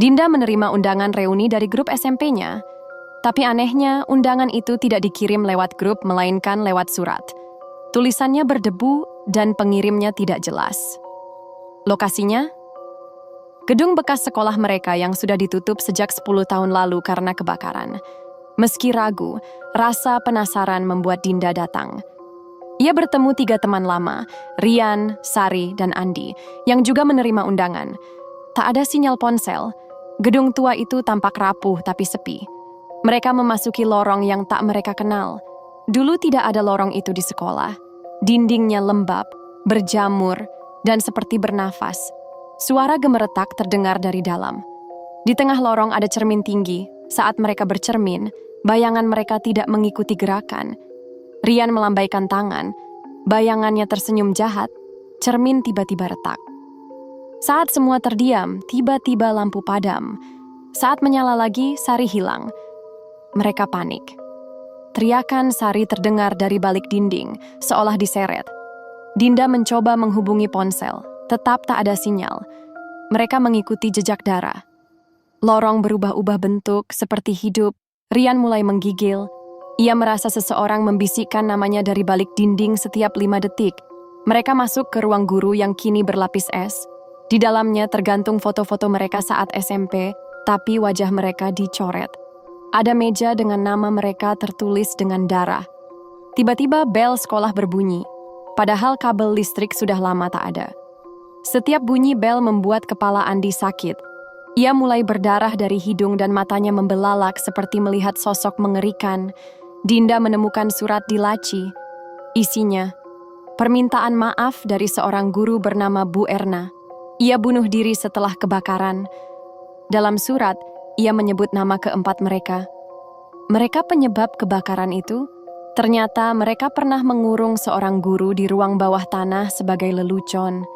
Dinda menerima undangan reuni dari grup SMP-nya. Tapi anehnya, undangan itu tidak dikirim lewat grup melainkan lewat surat. Tulisannya berdebu dan pengirimnya tidak jelas. Lokasinya? Gedung bekas sekolah mereka yang sudah ditutup sejak 10 tahun lalu karena kebakaran. Meski ragu, rasa penasaran membuat Dinda datang. Ia bertemu 3 teman lama, Rian, Sari, dan Andi, yang juga menerima undangan. Tak ada sinyal ponsel. Gedung tua itu tampak rapuh tapi sepi. Mereka memasuki lorong yang tak mereka kenal. Dulu tidak ada lorong itu di sekolah. Dindingnya lembab, berjamur, dan seperti bernafas. Suara gemeretak terdengar dari dalam. Di tengah lorong ada cermin tinggi. Saat mereka bercermin, bayangan mereka tidak mengikuti gerakan. Rian melambaikan tangan. Bayangannya tersenyum jahat. Cermin tiba-tiba retak. Saat semua terdiam, tiba-tiba lampu padam. Saat menyala lagi, Sari hilang. Mereka panik. Teriakan Sari terdengar dari balik dinding, seolah diseret. Dinda mencoba menghubungi ponsel, tetap tak ada sinyal. Mereka mengikuti jejak darah. Lorong berubah-ubah bentuk, seperti hidup. Rian mulai menggigil. Ia merasa seseorang membisikkan namanya dari balik dinding setiap 5 detik. Mereka masuk ke ruang guru yang kini berlapis es. Di dalamnya tergantung foto-foto mereka saat SMP, tapi wajah mereka dicoret. Ada meja dengan nama mereka tertulis dengan darah. Tiba-tiba bel sekolah berbunyi, padahal kabel listrik sudah lama tak ada. Setiap bunyi bel membuat kepala Andi sakit. Ia mulai berdarah dari hidung dan matanya membelalak seperti melihat sosok mengerikan. Dinda menemukan surat di laci. Isinya, permintaan maaf dari seorang guru bernama Bu Erna. Ia bunuh diri setelah kebakaran. Dalam surat, ia menyebut nama keempat mereka. Mereka penyebab kebakaran itu? Ternyata mereka pernah mengurung seorang guru di ruang bawah tanah sebagai lelucon.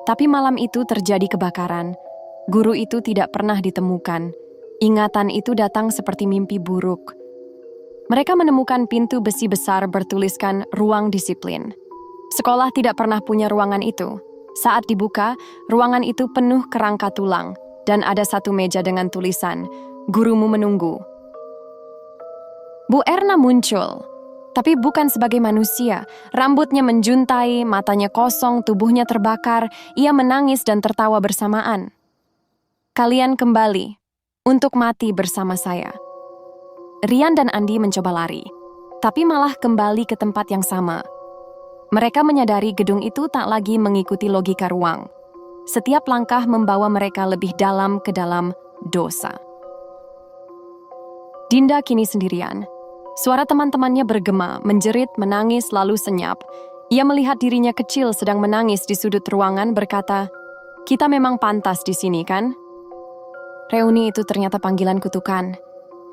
Tapi malam itu terjadi kebakaran. Guru itu tidak pernah ditemukan. Ingatan itu datang seperti mimpi buruk. Mereka menemukan pintu besi besar bertuliskan ruang disiplin. Sekolah tidak pernah punya ruangan itu. Saat dibuka, ruangan itu penuh kerangka tulang dan ada satu meja dengan tulisan, "Gurumu menunggu." Bu Erna muncul, tapi bukan sebagai manusia. Rambutnya menjuntai, matanya kosong, tubuhnya terbakar. Ia menangis dan tertawa bersamaan. "Kalian kembali untuk mati bersama saya." Rian dan Andi mencoba lari, tapi malah kembali ke tempat yang sama. Mereka menyadari gedung itu tak lagi mengikuti logika ruang. Setiap langkah membawa mereka lebih dalam ke dalam dosa. Dinda kini sendirian. Suara teman-temannya bergema, menjerit, menangis, lalu senyap. Ia melihat dirinya kecil sedang menangis di sudut ruangan berkata, "Kita memang pantas di sini, kan?" Reuni itu ternyata panggilan kutukan.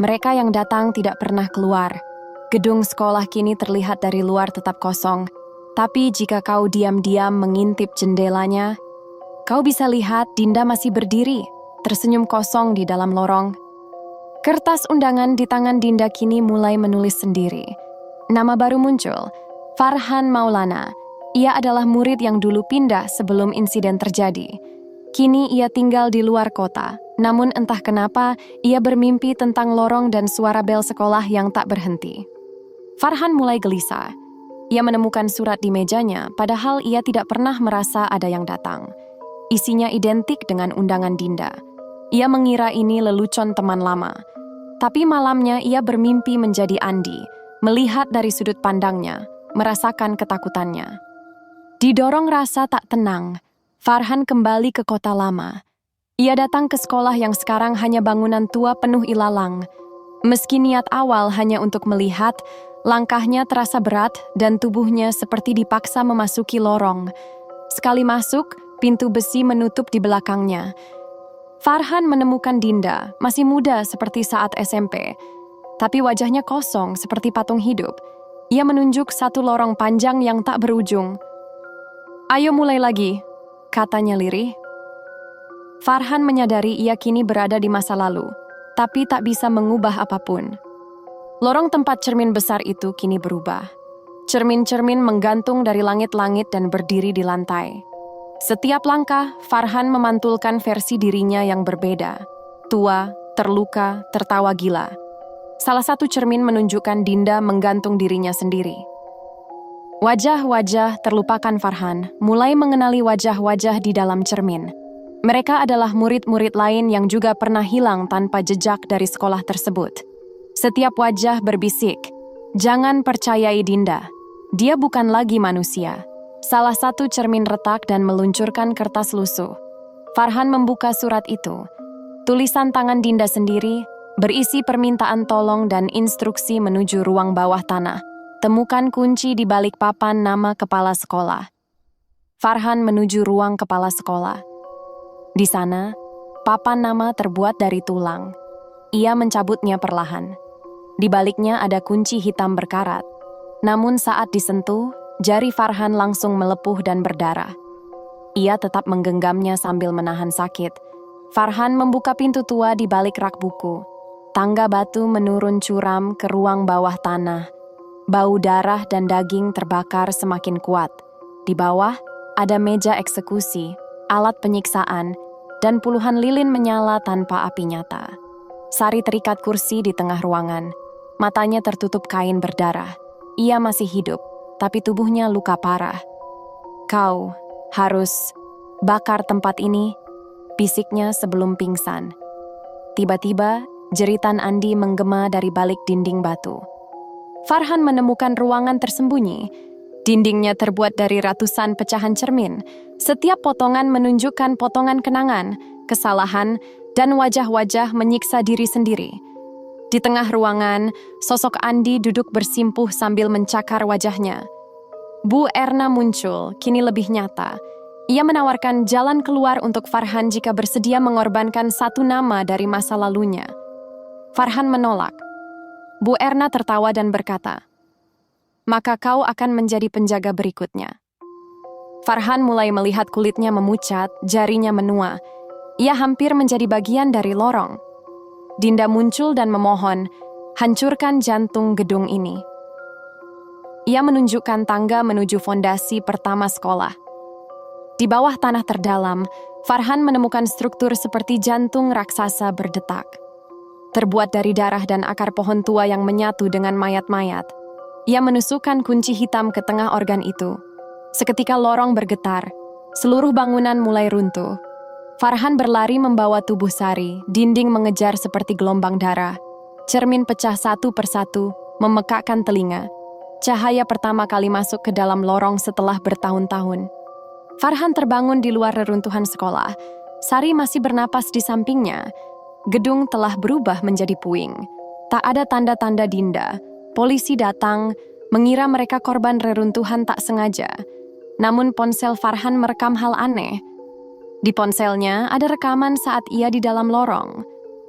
Mereka yang datang tidak pernah keluar. Gedung sekolah kini terlihat dari luar tetap kosong. Tapi jika kau diam-diam mengintip jendelanya, kau bisa lihat Dinda masih berdiri, tersenyum kosong di dalam lorong. Kertas undangan di tangan Dinda kini mulai menulis sendiri. Nama baru muncul, Farhan Maulana. Ia adalah murid yang dulu pindah sebelum insiden terjadi. Kini ia tinggal di luar kota, namun entah kenapa ia bermimpi tentang lorong dan suara bel sekolah yang tak berhenti. Farhan mulai gelisah. Ia menemukan surat di mejanya, padahal ia tidak pernah merasa ada yang datang. Isinya identik dengan undangan Dinda. Ia mengira ini lelucon teman lama. Tapi malamnya ia bermimpi menjadi Andi, melihat dari sudut pandangnya, merasakan ketakutannya. Didorong rasa tak tenang, Farhan kembali ke kota lama. Ia datang ke sekolah yang sekarang hanya bangunan tua penuh ilalang. Meski niat awal hanya untuk melihat, langkahnya terasa berat dan tubuhnya seperti dipaksa memasuki lorong. Sekali masuk, pintu besi menutup di belakangnya. Farhan menemukan Dinda, masih muda seperti saat SMP. Tapi wajahnya kosong seperti patung hidup. Ia menunjuk satu lorong panjang yang tak berujung. "Ayo mulai lagi," katanya lirih. Farhan menyadari ia kini berada di masa lalu, tapi tak bisa mengubah apapun. Lorong tempat cermin besar itu kini berubah. Cermin-cermin menggantung dari langit-langit dan berdiri di lantai. Setiap langkah, Farhan memantulkan versi dirinya yang berbeda. tua, terluka, tertawa gila. Salah satu cermin menunjukkan Dinda menggantung dirinya sendiri. Wajah-wajah terlupakan Farhan mulai mengenali wajah-wajah di dalam cermin. Mereka adalah murid-murid lain yang juga pernah hilang tanpa jejak dari sekolah tersebut. Setiap wajah berbisik, "Jangan percayai Dinda. Dia bukan lagi manusia." Salah satu cermin retak dan meluncurkan kertas lusuh. Farhan membuka surat itu. Tulisan tangan Dinda sendiri berisi permintaan tolong dan instruksi menuju ruang bawah tanah. Temukan kunci di balik papan nama kepala sekolah. Farhan menuju ruang kepala sekolah. Di sana, papan nama terbuat dari tulang. Ia mencabutnya perlahan. Di baliknya ada kunci hitam berkarat. Namun saat disentuh, jari Farhan langsung melepuh dan berdarah. Ia tetap menggenggamnya sambil menahan sakit. Farhan membuka pintu tua di balik rak buku. Tangga batu menurun curam ke ruang bawah tanah. Bau darah dan daging terbakar semakin kuat. Di bawah ada meja eksekusi, alat penyiksaan, dan puluhan lilin menyala tanpa api nyata. Sari terikat kursi di tengah ruangan. Matanya tertutup kain berdarah. Ia masih hidup, tapi tubuhnya luka parah. "Kau harus bakar tempat ini," bisiknya sebelum pingsan. Tiba-tiba, jeritan Andi menggema dari balik dinding batu. Farhan menemukan ruangan tersembunyi. Dindingnya terbuat dari ratusan pecahan cermin. Setiap potongan menunjukkan potongan kenangan, kesalahan, dan wajah-wajah menyiksa diri sendiri. Di tengah ruangan, sosok Andi duduk bersimpuh sambil mencakar wajahnya. Bu Erna muncul, kini lebih nyata. Ia menawarkan jalan keluar untuk Farhan jika bersedia mengorbankan satu nama dari masa lalunya. Farhan menolak. Bu Erna tertawa dan berkata, "Maka kau akan menjadi penjaga berikutnya." Farhan mulai melihat kulitnya memucat, jarinya menua. Ia hampir menjadi bagian dari lorong. Dinda muncul dan memohon, "Hancurkan jantung gedung ini." Ia menunjukkan tangga menuju fondasi pertama sekolah. Di bawah tanah terdalam, Farhan menemukan struktur seperti jantung raksasa berdetak. Terbuat dari darah dan akar pohon tua yang menyatu dengan mayat-mayat. Ia menusukkan kunci hitam ke tengah organ itu. Seketika lorong bergetar, seluruh bangunan mulai runtuh. Farhan berlari membawa tubuh Sari, dinding mengejar seperti gelombang darah. Cermin pecah satu persatu, memekakkan telinga. Cahaya pertama kali masuk ke dalam lorong setelah bertahun-tahun. Farhan terbangun di luar reruntuhan sekolah. Sari masih bernapas di sampingnya. Gedung telah berubah menjadi puing. Tak ada tanda-tanda Dinda. Polisi datang, mengira mereka korban reruntuhan tak sengaja. Namun ponsel Farhan merekam hal aneh. Di ponselnya ada rekaman saat ia di dalam lorong.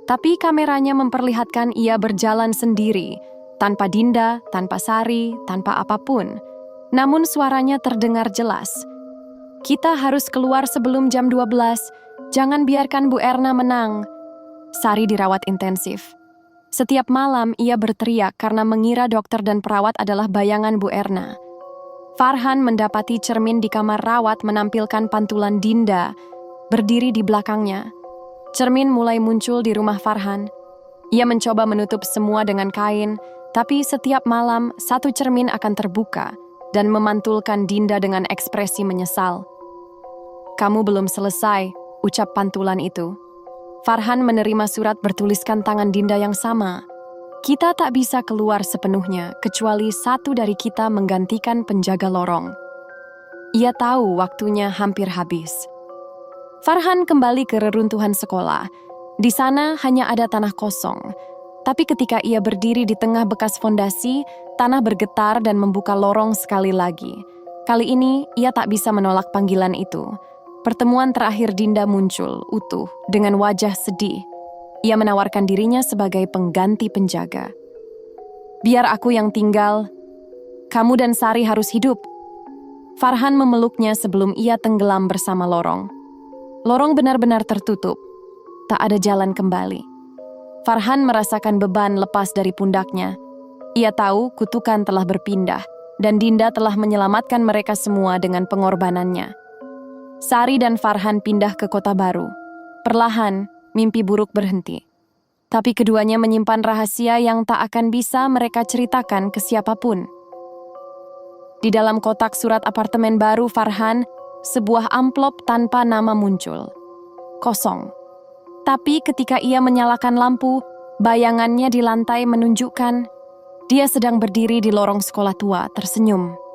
Tapi kameranya memperlihatkan ia berjalan sendiri, tanpa Dinda, tanpa Sari, tanpa apapun. Namun suaranya terdengar jelas. "Kita harus keluar sebelum jam 12. Jangan biarkan Bu Erna menang." Sari dirawat intensif. Setiap malam ia berteriak karena mengira dokter dan perawat adalah bayangan Bu Erna. Farhan mendapati cermin di kamar rawat menampilkan pantulan Dinda berdiri di belakangnya. Cermin mulai muncul di rumah Farhan. Ia mencoba menutup semua dengan kain, tapi setiap malam satu cermin akan terbuka dan memantulkan Dinda dengan ekspresi menyesal. "Kamu belum selesai," ucap pantulan itu. Farhan menerima surat bertuliskan tangan Dinda yang sama. "Kita tak bisa keluar sepenuhnya kecuali satu dari kita menggantikan penjaga lorong." Ia tahu waktunya hampir habis. Farhan kembali ke reruntuhan sekolah. Di sana hanya ada tanah kosong. Tapi ketika ia berdiri di tengah bekas fondasi, tanah bergetar dan membuka lorong sekali lagi. Kali ini ia tak bisa menolak panggilan itu. Pertemuan terakhir Dinda muncul, utuh, dengan wajah sedih. Ia menawarkan dirinya sebagai pengganti penjaga. "Biar aku yang tinggal. Kamu dan Sari harus hidup." Farhan memeluknya sebelum ia tenggelam bersama lorong. Lorong benar-benar tertutup. Tak ada jalan kembali. Farhan merasakan beban lepas dari pundaknya. Ia tahu kutukan telah berpindah, dan Dinda telah menyelamatkan mereka semua dengan pengorbanannya. Sari dan Farhan pindah ke kota baru. Perlahan, mimpi buruk berhenti. Tapi keduanya menyimpan rahasia yang tak akan bisa mereka ceritakan ke siapapun. Di dalam kotak surat apartemen baru Farhan, sebuah amplop tanpa nama muncul. Kosong. Tapi ketika ia menyalakan lampu, bayangannya di lantai menunjukkan dia sedang berdiri di lorong sekolah tua, tersenyum.